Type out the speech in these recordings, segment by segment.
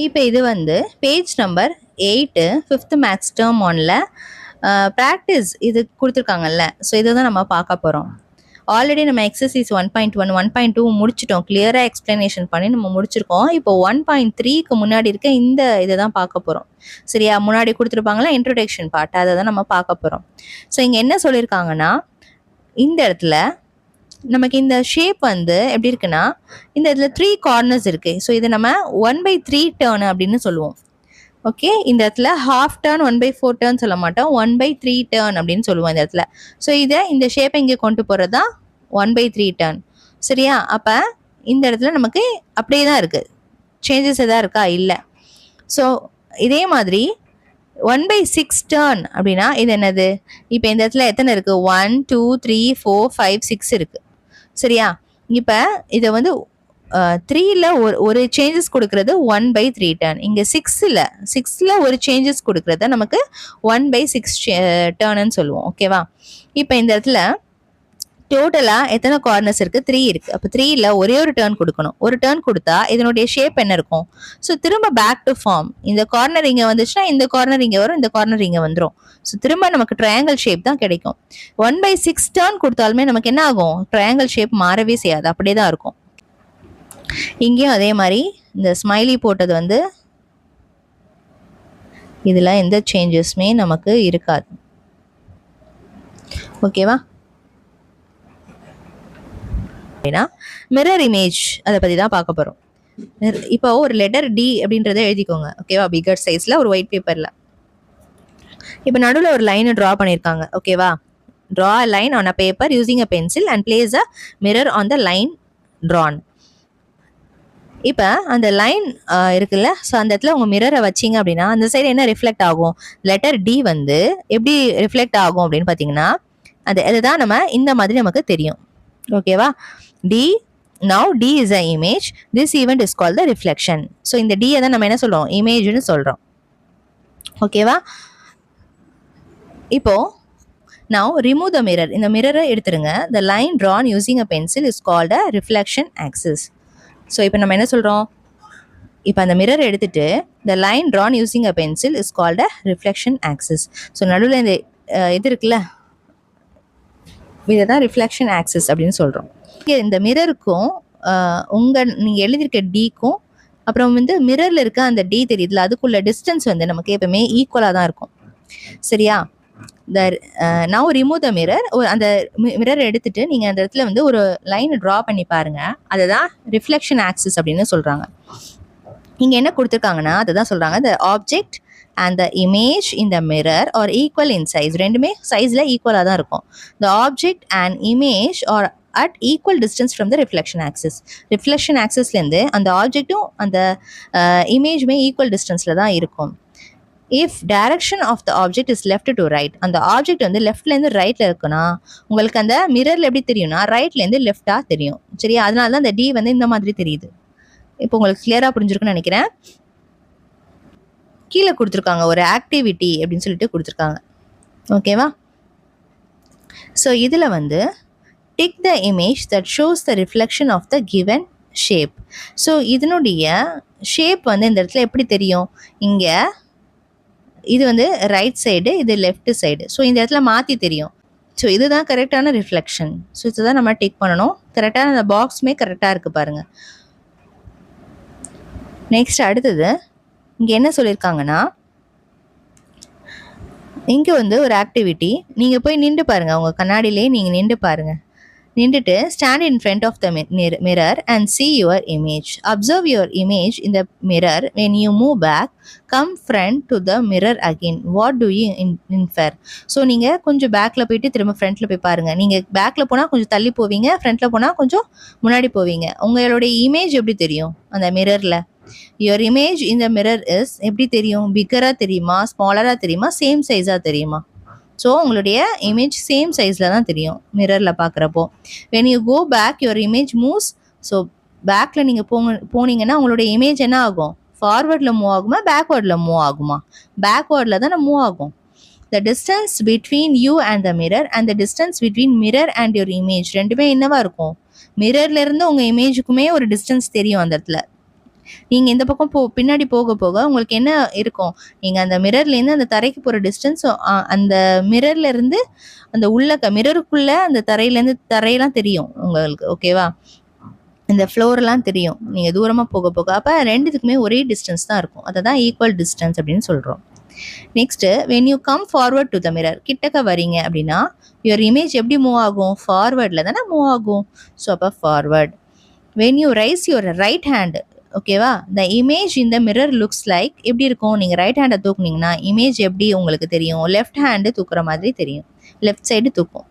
இப்போ இது வந்து page number 8 5th maths term 1ல ப்ராக்டிஸ் இது கொடுத்துருக்காங்கல்ல. ஸோ இதை தான் நம்ம பார்க்க போகிறோம். ஆல்ரெடி நம்ம எக்ஸசைஸ் 1.1 1.2 முடிச்சிட்டோம். கிளியராக எக்ஸ்பிளனேஷன் பண்ணி நம்ம முடிச்சிருக்கோம். இப்போ 1.3க்கு முன்னாடி இருக்க இந்த இதை தான் பார்க்க போகிறோம். சரியா? முன்னாடி கொடுத்துருப்பாங்களா இன்ட்ரோடக்ஷன் பார்ட், அதை தான் நம்ம பார்க்க போகிறோம். ஸோ இங்கே என்ன சொல்லியிருக்காங்கன்னா, இந்த இடத்துல நமக்கு இந்த ஷேப் வந்து எப்படி இருக்குன்னா, இந்த இடத்துல 3 கார்னர்ஸ் இருக்கு. ஸோ இதை நம்ம 1/3 டேர்ன் அப்படின்னு சொல்லுவோம். ஓகே, இந்த இடத்துல ஹாஃப் டேர்ன் 1/4 டேர்ன் சொல்ல மாட்டோம், 1/3 டேர்ன் அப்படின்னு சொல்லுவோம் இந்த இடத்துல. ஸோ இதை இந்த ஷேப்பை இங்கே கொண்டு போகிறது தான் 1/3 டேர்ன். சரியா? அப்போ இந்த இடத்துல நமக்கு அப்படியே தான் இருக்குது, சேஞ்சஸ் எதாவது இருக்கா? இல்லை. ஸோ இதே மாதிரி 1/6 டேர்ன் அப்படின்னா இது என்னது? இப்போ இந்த இடத்துல எத்தனை இருக்குது? 1 2 3 4 5 6 இருக்குது. சரியா? இப்போ இதை வந்து 3ல ஒரு சேஞ்சஸ் கொடுக்கறது 1/3 டேர்ன். இங்கே 6ல ஒரு சேஞ்சஸ் கொடுக்கறத நமக்கு 1/6 டேர்ன்னு சொல்லுவோம். ஓகேவா? இப்போ இந்த இடத்துல டோட்டலாக எத்தனை கார்னர்ஸ் இருக்குது? 3 இருக்குது. அப்போ 3ல ஒரே ஒரு டேர்ன் கொடுக்கணும். ஒரு டேர்ன் கொடுத்தா இதனுடைய ஷேப் என்ன இருக்கும்? ஸோ திரும்ப பேக் டு ஃபார்ம். இந்த கார்னர் இங்கே வந்துச்சுன்னா இந்த கார்னர் இங்கே வரும், இந்த கார்னர் இங்கே வந்துடும். ஸோ திரும்ப நமக்கு ட்ரையாங்கிள் ஷேப் தான் கிடைக்கும். 1/6 டேர்ன் கொடுத்தாலுமே நமக்கு என்ன ஆகும்? ட்ரையாங்கிள் ஷேப் மாறவே செய்யாது, அப்படியே தான் இருக்கும். இங்கேயும் அதே மாதிரி இந்த ஸ்மைலி போட்டது வந்து இதில் எந்த சேஞ்சஸுமே நமக்கு இருக்காது. ஓகேவா? அப்படின்னா மிரர் இமேஜ் அதை பற்றி தான் பார்க்க போகிறோம். இப்போ ஒரு லெட்டர் டி அப்படின்றத எழுதிக்கோங்க. ஓகேவா? பிகர் சைஸில் ஒரு ஒயிட் பேப்பரில். இப்போ நடுவில் ஒரு லைனை ட்ரா பண்ணியிருக்காங்க. ஓகேவா? Draw a line on a paper using a pencil and place a mirror on the line drawn. இப்போ அந்த லைன் இருக்குல்ல, ஸோ அந்த இடத்துல உங்கள் மிரரை வச்சிங்க அப்படின்னா அந்த சைடு என்ன ரிஃப்ளெக்ட் ஆகும்? லெட்டர் டி வந்து எப்படி ரிஃப்ளெக்ட் ஆகும் அப்படின்னு பார்த்தீங்கன்னா, அதுதான் நம்ம இந்த மாதிரி நமக்கு தெரியும். ஓகேவா? D, now D is an image. This event is called the reflection. So இந்த D தான் நம்ம என்ன சொல்றோம்? இமேஜ்னு சொல்றோம். ஓகேவா? இப்போ now remove the mirror. இந்த மிரரை எடுத்துருங்க. The line drawn using a pencil is called a reflection axis. So இப்போ நம்ம என்ன சொல்கிறோம்? இப்போ அந்த மிரர் எடுத்துட்டு the line drawn using a pencil is called a reflection axis. So நடுவில் இந்த இது இருக்குல்ல, இதை தான் ரிஃப்ளெக்ஷன் ஆக்சிஸ் அப்படின்னு சொல்கிறோம். இந்த மிரருக்கும் நீங்கள் எழுதியிருக்க டிக்கும் அப்புறம் வந்து மிரரில் இருக்க அந்த டி தெரியுதுல, அதுக்குள்ள டிஸ்டன்ஸ் வந்து நமக்கு எப்பவுமே ஈக்குவலாக தான் இருக்கும். சரியா? now remove the mirror. அந்த மிரர் எடுத்துட்டு நீங்கள் அந்த இடத்துல வந்து ஒரு லைன் ட்ரா பண்ணி பாருங்கள். அதை தான் ரிஃப்ளெக்ஷன் ஆக்சிஸ் அப்படின்னு சொல்கிறாங்க. இங்கே என்ன கொடுத்துருக்காங்கன்னா அதை தான் சொல்கிறாங்க, the object and the image in the mirror are equal in size. ரெண்டுமே சைஸில் ஈக்குவலாக தான் இருக்கும். The object and image are at equal distance from the reflection axis. reflection axisலேருந்து அந்த ஆப்ஜெக்டும் அந்த இமேஜுமே ஈக்குவல் டிஸ்டன்ஸில் தான் இருக்கும். if direction of the object is left to right, அந்த ஆப்ஜெக்ட் வந்து லெஃப்ட்லேருந்து ரைட்டில் இருக்குன்னா உங்களுக்கு அந்த மிரரில் எப்படி தெரியும்னா ரைட்லேருந்து லெஃப்டாக தெரியும். சரியா? அதனால தான் அந்த டி வந்து இந்த மாதிரி தெரியுது. இப்போ உங்களுக்கு கிளியராக புரிஞ்சிருக்குன்னு நினைக்கிறேன். கீழே கொடுத்துருக்காங்க ஒரு ஆக்டிவிட்டி அப்படின்னு சொல்லிட்டு கொடுத்துருக்காங்க. ஓகேவா? ஸோ இதில் வந்து tick the image that shows the reflection of the given shape. So இதனுடைய ஷேப் வந்து இந்த இடத்துல எப்படி தெரியும்? இங்கே இது வந்து ரைட் சைடு, இது லெஃப்ட் சைடு. ஸோ இந்த இடத்துல மாற்றி தெரியும். ஸோ இதுதான் கரெக்டான ரிஃப்ளெக்ஷன். ஸோ இதுதான் நம்ம டிக் பண்ணணும். கரெக்டான அந்த பாக்ஸுமே கரெக்டாக இருக்குது பாருங்கள். நெக்ஸ்ட் அடுத்தது இங்கே என்ன சொல்லியிருக்காங்கன்னா, இங்கே வந்து ஒரு ஆக்டிவிட்டி, நீங்கள் போய் நின்று பாருங்கள். உங்கள் கண்ணாடியிலே நீங்கள் நின்று பாருங்கள். நின்றுட்டு stand in front of the mirror and see your image. Observe your image in the mirror. When you move back, come front to the mirror again. What do you infer? So நீங்கள் கொஞ்சம் பேக்கில் போயிட்டு திரும்ப ஃப்ரண்ட்டில் போய் பாருங்கள். நீங்கள் பேக்கில் போனால் கொஞ்சம் தள்ளி போவீங்க, ஃப்ரண்ட்டில் போனால் கொஞ்சம் முன்னாடி போவீங்க. உங்களுடைய இமேஜ் எப்படி தெரியும் அந்த மிரரில்? யுவர் இமேஜ் இந்த மிரர் இஸ் எப்படி தெரியும்? பிக்கராக தெரியுமா, ஸ்மாலராக தெரியுமா, சேம் சைஸாக தெரியுமா? ஸோ உங்களுடைய இமேஜ் சேம் சைஸில் தான் தெரியும் மிரரில் பார்க்குறப்போ. When you go back your image moves. So பேக்கில் நீங்கள் போனீங்கன்னா உங்களுடைய இமேஜ் என்ன ஆகும்? ஃபார்வர்டில் மூவ் ஆகுமா, பேக்வேர்டில் மூவ் ஆகுமா? பேக்வேர்டில் தான் மூவ் ஆகும். The distance between you and the mirror and the distance between mirror and your image ரெண்டுமே என்னவா இருக்கும்? மிரர்லேருந்து உங்கள் இமேஜுக்குமே ஒரு டிஸ்டன்ஸ் தெரியும் அந்த இடத்துல. நீங்கள் இந்த பக்கம் பின்னாடி போக போக உங்களுக்கு என்ன இருக்கும், நீங்கள் அந்த மிரர்லேருந்து அந்த தரைக்கு போகிற டிஸ்டன்ஸ், அந்த மிரர்லேருந்து அந்த மிரருக்குள்ளே அந்த தரையெல்லாம் தெரியும் உங்களுக்கு. ஓகேவா, இந்த ஃப்ளோர்லாம் தெரியும் நீங்கள் தூரமாக போக போக. அப்போ ரெண்டுத்துக்குமே ஒரே டிஸ்டன்ஸ் தான் இருக்கும். அதை தான் ஈக்குவல் டிஸ்டன்ஸ் அப்படின்னு சொல்கிறோம். Next, when you come forward to the mirror, கிட்டக்க வரீங்க அப்படின்னா யுவர் இமேஜ் எப்படி மூவ் ஆகும், ஃபார்வர்டில் தானே மூவ் ஆகும். ஸோ அப்போ forward. When you raise your right hand, ஓகேவா, the image in the mirror looks like, எப்படி இருக்கும், நீங்கள் ரைட் ஹேண்டை தூக்குனீங்கன்னா இமேஜ் எப்படி உங்களுக்கு தெரியும், லெஃப்ட் ஹேண்டு தூக்குற மாதிரி தெரியும், லெஃப்ட் சைடு தூக்கும்.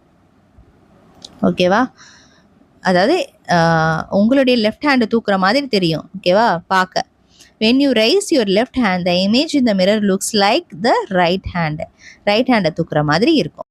ஓகேவா, அதாவது உங்களுடைய லெஃப்ட் ஹேண்டை தூக்குற மாதிரி தெரியும். ஓகேவா, பார்க்க. when you raise your left hand, the image in the mirror looks like the right hand. Right ஹேண்டை தூக்குற மாதிரி இருக்கும்.